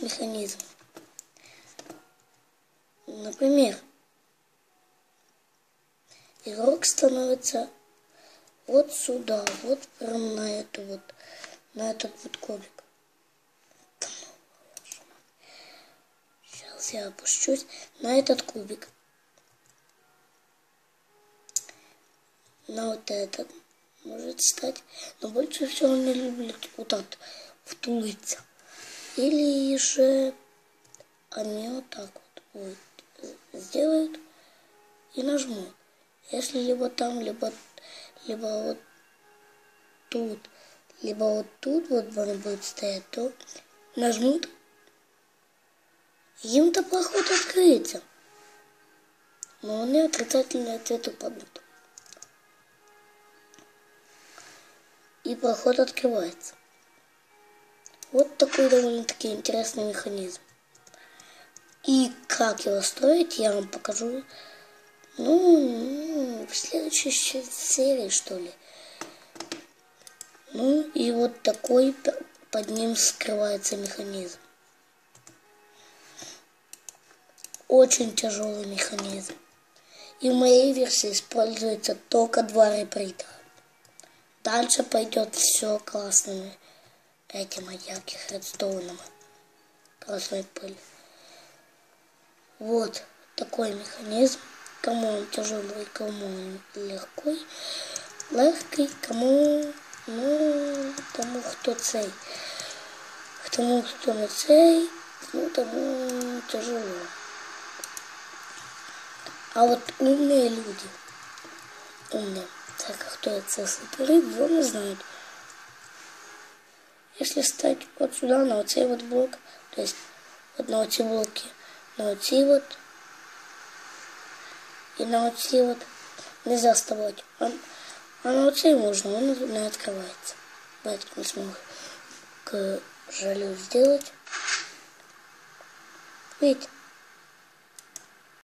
механизм. Например, игрок становится вот сюда, вот прям на этот вот кубик. Сейчас я опущусь на этот кубик. На вот этот может стать. Но больше всего он не любит вот так втулиться. Или же они вот так вот сделают и нажмут. Если либо там, либо вот тут, либо вот тут вот они будут стоять, то нажмут, им-то проход открыется. Но они отрицательный ответ упадут. И проход открывается. Вот такой довольно-таки интересный механизм. И как его строить, я вам покажу, в следующей серии, что ли. И вот такой под ним скрывается механизм. Очень тяжелый механизм. И в моей версии используется только 2 реприта. Дальше пойдет все классными этим ярких редстоуном. Красной пыль. Вот такой механизм. Кому он тяжелый, кому он легкий, кому кто цей. Тому, кто не цей, тому тяжело. А вот умные люди, так кто это супер, вони знают. Если стать вот сюда, на вот цей вот блок, то есть вот на вот эти блоки, на вот эти вот, и на вот эти вот нельзя вставать. А на вот цей можно, он не открывается. Давайте не смог к жалю сделать. Видите?